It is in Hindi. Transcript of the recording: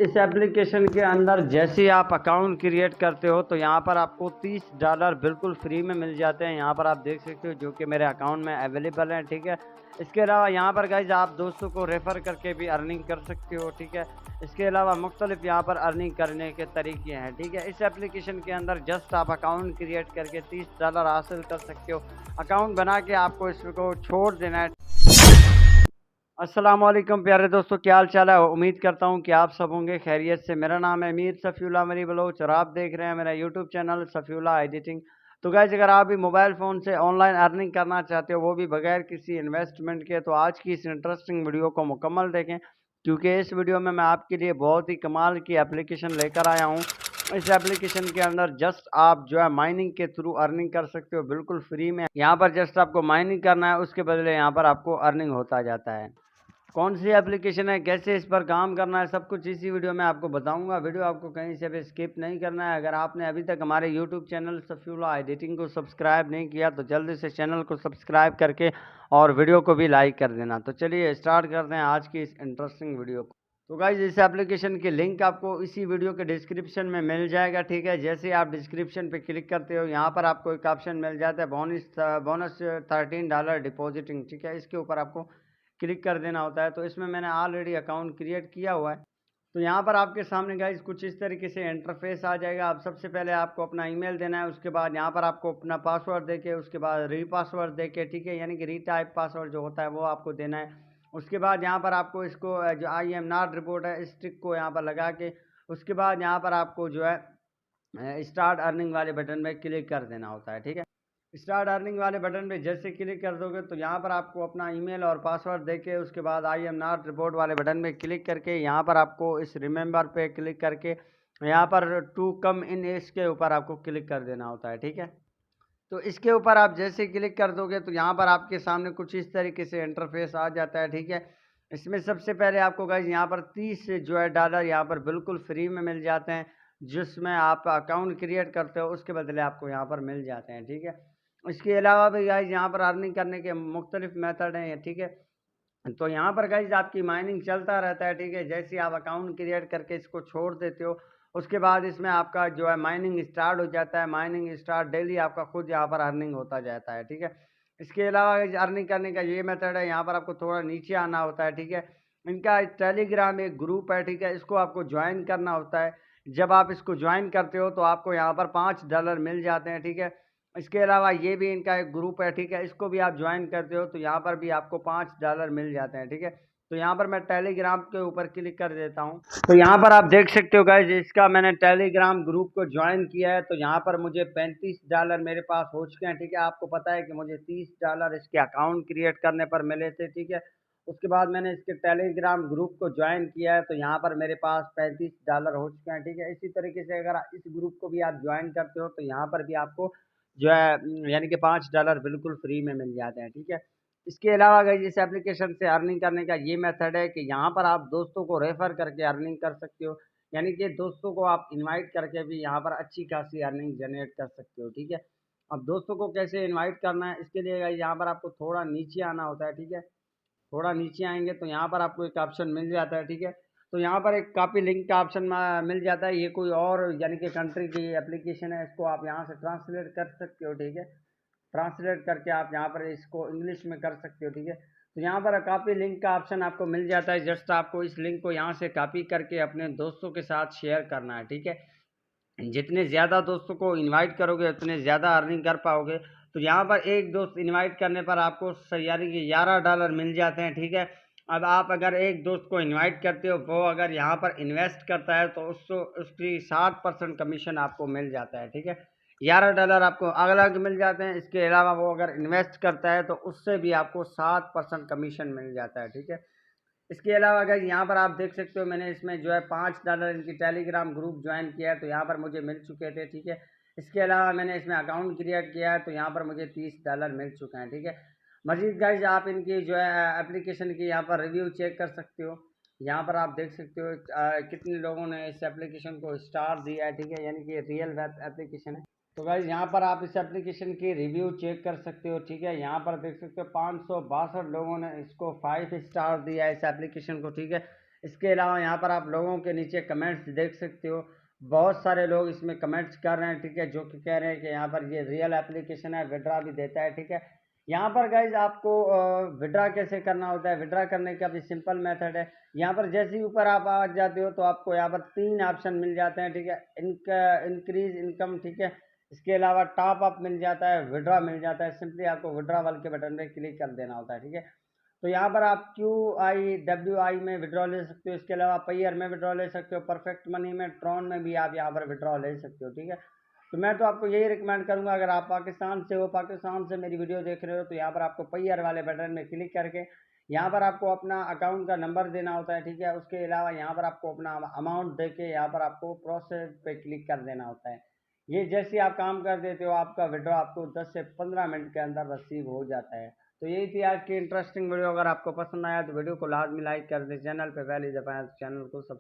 इस एप्लीकेशन के अंदर जैसे ही आप अकाउंट क्रिएट करते हो तो यहाँ पर आपको $30 बिल्कुल फ्री में मिल जाते हैं। यहाँ पर आप देख सकते हो जो कि मेरे अकाउंट में अवेलेबल हैं, ठीक है। इसके अलावा यहाँ पर गाइज आप दोस्तों को रेफ़र करके भी अर्निंग कर सकते हो, ठीक है। इसके अलावा मुख्तलिफ यहाँ पर अर्निंग करने के तरीके हैं, ठीक है। इस एप्लीकेशन के अंदर जस्ट आप अकाउंट क्रिएट करके $30 हासिल कर सकते हो। अकाउंट बना के आपको इसको छोड़ देना है। अस्सलाम वालेकुम प्यारे दोस्तों, क्या हाल चाल है। उम्मीद करता हूँ कि आप सब होंगे खैरियत से। मेरा नाम है मीर सफ़ीउल्लाह मरी बलोच और आप देख रहे हैं मेरा यूट्यूब चैनल सफ़ीउल्लाह एडिटिंग। तो गाइस, अगर आप भी मोबाइल फ़ोन से ऑनलाइन अर्निंग करना चाहते हो, वो भी बगैर किसी इन्वेस्टमेंट के, तो आज की इस इंटरेस्टिंग वीडियो को मुकम्मल देखें, क्योंकि इस वीडियो में मैं आपके लिए बहुत ही कमाल की एप्लीकेशन लेकर आया हूँ। इस एप्लीकेशन के अंदर जस्ट आप जो है माइनिंग के थ्रू अर्निंग कर सकते हो बिल्कुल फ्री में। यहाँ पर जस्ट आपको माइनिंग करना है, उसके बदले यहाँ पर आपको अर्निंग होता जाता है। कौन सी एप्लीकेशन है, कैसे इस पर काम करना है, सब कुछ इसी वीडियो में आपको बताऊंगा। वीडियो आपको कहीं से भी स्किप नहीं करना है। अगर आपने अभी तक हमारे यूट्यूब चैनल सफ़ीउल्लाह एडिटिंग को सब्सक्राइब नहीं किया तो जल्दी से चैनल को सब्सक्राइब करके और वीडियो को भी लाइक कर देना। तो चलिए स्टार्ट करते हैं आज की इस इंटरेस्टिंग वीडियो को। तो गाइज, इस एप्लीकेशन की लिंक आपको इसी वीडियो के डिस्क्रिप्शन में मिल जाएगा, ठीक है। जैसे ही आप डिस्क्रिप्शन पे क्लिक करते हो, यहाँ पर आपको एक ऑप्शन मिल जाता है बोनस $13 डिपॉजिटिंग, ठीक है। इसके ऊपर आपको क्लिक कर देना होता है। तो इसमें मैंने ऑलरेडी अकाउंट क्रिएट किया हुआ है। तो यहाँ पर आपके सामने गाइज कुछ इस तरीके से इंटरफेस आ जाएगा। अब सबसे पहले आपको अपना ईमेल देना है, उसके बाद यहाँ पर आपको अपना पासवर्ड देके, उसके बाद री पासवर्ड देके, ठीक है, यानी कि रीटाइप पासवर्ड जो होता है वो आपको देना है। उसके बाद यहाँ पर आपको इसको जो आई एम नॉट रिपोर्ट है इस टिक को यहाँ पर लगा के, उसके बाद यहाँ पर आपको जो है स्टार्ट अर्निंग वाले बटन में क्लिक कर देना होता है, ठीक है। स्टार्ट अर्निंग वाले बटन पे जैसे क्लिक कर दोगे तो यहाँ पर आपको अपना ईमेल और पासवर्ड देके, उसके बाद आई एम नॉट रिपोर्ट वाले बटन में क्लिक करके, यहाँ पर आपको इस रिमेंबर पे क्लिक करके, यहाँ पर टू कम इन इसके ऊपर आपको क्लिक कर देना होता है, ठीक है। तो इसके ऊपर आप जैसे क्लिक कर दोगे तो यहाँ पर आपके सामने कुछ इस तरीके से इंटरफेस आ जाता है, ठीक है। इसमें सबसे पहले आपको गाइज यहाँ पर 30 जो है डॉलर यहाँ पर बिल्कुल फ्री में मिल जाते हैं, जिसमें आप अकाउंट क्रिएट करते हो उसके बदले आपको यहाँ पर मिल जाते हैं, ठीक है। इसके अलावा भी गाइज यहाँ पर अर्निंग करने के मुख्तलिफ मेथड हैं, ठीक है। तो यहाँ पर गाइज आपकी माइनिंग चलता रहता है, ठीक है। जैसे आप अकाउंट क्रिएट करके इसको छोड़ देते हो, उसके बाद इसमें आपका जो है माइनिंग स्टार्ट हो जाता है। माइनिंग स्टार्ट डेली आपका खुद यहाँ पर अर्निंग होता जाता है, ठीक है। इसके अलावा अर्निंग करने का ये मेथड है, यहाँ पर आपको थोड़ा नीचे आना होता है, ठीक है। इनका टेलीग्राम एक ग्रुप है, ठीक है, इसको आपको ज्वाइन करना होता है। जब आप इसको ज्वाइन करते हो तो आपको यहाँ पर $5 मिल जाते हैं, ठीक है। इसके अलावा ये भी इनका एक ग्रुप है, ठीक है, इसको भी आप ज्वाइन करते हो तो यहाँ पर भी आपको $5 मिल जाते हैं, ठीक है। तो यहाँ पर मैं टेलीग्राम के ऊपर क्लिक कर देता हूँ। तो यहाँ पर आप देख सकते हो गाइज, इसका मैंने टेलीग्राम ग्रुप को ज्वाइन किया है। तो यहाँ पर मुझे $35 मेरे पास हो चुके हैं, ठीक है। आपको पता है कि मुझे $30 इसके अकाउंट क्रिएट करने पर मिले थे, ठीक है। उसके बाद मैंने इसके टेलीग्राम ग्रुप को ज्वाइन किया है तो यहाँ पर मेरे पास $35 हो चुके हैं, ठीक है। इसी तरीके से अगर इस ग्रुप को भी आप ज्वाइन करते हो तो यहाँ पर भी आपको जो है यानी कि $5 बिल्कुल फ्री में मिल जाते हैं, ठीक है। इसके अलावा अगर इस एप्लीकेशन से अर्निंग करने का ये मेथड है कि यहाँ पर आप दोस्तों को रेफर करके अर्निंग कर सकते हो, यानी कि दोस्तों को आप इनवाइट करके भी यहाँ पर अच्छी खासी अर्निंग जनरेट कर सकते हो, ठीक है। अब दोस्तों को कैसे इनवाइट करना है, इसके लिए यहाँ पर आपको थोड़ा नीचे आना होता है, ठीक है। थोड़ा नीचे आएंगे तो यहाँ पर आपको एक ऑप्शन मिल जाता है, ठीक है। तो यहाँ पर एक कॉपी लिंक का ऑप्शन मिल जाता है। ये कोई और यानी कि कंट्री की एप्लीकेशन है, इसको आप यहाँ से ट्रांसलेट कर सकते हो, ठीक है। ट्रांसलेट करके आप यहाँ पर इसको इंग्लिश में कर सकते हो, ठीक है। तो यहाँ पर कॉपी लिंक का ऑप्शन आपको मिल जाता है। जस्ट आपको इस लिंक को यहाँ से कॉपी करके अपने दोस्तों के साथ शेयर करना है, ठीक है। जितने ज़्यादा दोस्तों को इनवाइट करोगे उतने ज़्यादा अर्निंग कर पाओगे। तो यहाँ पर एक दोस्त इनवाइट करने पर आपको यानी कि $11 मिल जाते हैं, ठीक है। अब आप अगर एक दोस्त को इनवाइट करते हो, वो अगर यहाँ पर इन्वेस्ट करता है तो उसको उसकी 7% कमीशन आपको मिल जाता है, ठीक है। $11 आपको अलग मिल जाते हैं। इसके अलावा वो अगर इन्वेस्ट करता है तो उससे भी आपको 7% कमीशन मिल जाता है, ठीक है। इसके अलावा अगर यहाँ पर आप देख सकते हो, मैंने इसमें जो है $5 इनकी टेलीग्राम ग्रुप ज्वाइन किया है तो यहाँ पर मुझे मिल चुके थे, ठीक है। इसके अलावा मैंने इसमें अकाउंट क्रिएट किया है तो यहाँ पर मुझे $30 मिल चुके हैं, ठीक है। मजीद गाइज आप इनकी जो है एप्लीकेशन की यहाँ पर रिव्यू चेक कर सकते हो। यहाँ पर आप देख सकते हो कितने लोगों ने इस एप्लीकेशन को स्टार दिया है, ठीक है, यानी कि रियल वेब एप्लीकेशन है। तो गाइज यहाँ पर आप इस एप्लीकेशन की रिव्यू चेक कर सकते हो, ठीक है। यहाँ पर देख सकते हो 562 लोगों ने इसको 5 स्टार दिया है इस एप्लीकेशन को, ठीक है। इसके अलावा यहाँ पर आप लोगों के नीचे कमेंट्स देख सकते हो, बहुत सारे लोग इसमें कमेंट्स कर रहे हैं, ठीक है, जो कि कह रहे हैं कि यहाँ पर ये रियल एप्लीकेशन है, विड्रा भी देता है, ठीक है। यहाँ पर गाइज आपको विड्रा कैसे करना होता है, विड्रा करने का भी सिंपल मेथड है। यहाँ पर जैसे ही ऊपर आप आ जाते हो तो आपको यहाँ पर 3 ऑप्शन मिल जाते हैं, ठीक है। इंक्रीज इनकम, ठीक है। इसके अलावा टॉप अप मिल जाता है, विड्रा मिल जाता है। सिंपली आपको विड्रा वाले के बटन पे क्लिक कर देना होता है, ठीक है। तो यहाँ पर आप QIWI में विड्रॉ ले सकते हो, इसके अलावा पेयर में विड्रॉ ले सकते हो, परफेक्ट मनी में, ट्रॉन में भी आप यहाँ पर विड्रॉ ले सकते हो, ठीक है। तो मैं तो आपको यही रिकमेंड करूंगा, अगर आप पाकिस्तान से हो, पाकिस्तान से मेरी वीडियो देख रहे हो, तो यहाँ पर आपको पेयर वाले बटन में क्लिक करके यहाँ पर आपको अपना अकाउंट का नंबर देना होता है, ठीक है। उसके अलावा यहाँ पर आपको अपना अमाउंट दे के यहाँ पर आपको प्रोसेस पे क्लिक कर देना होता है। ये जैसे आप काम कर देते हो, आपका विड्रॉ आपको 10 से 15 मिनट के अंदर रिसीव हो जाता है। तो यही थी आज की इंटरेस्टिंग वीडियो। अगर आपको पसंद आया तो वीडियो को लाजमी लाइक कर दें, चैनल पे पहले दफा चैनल को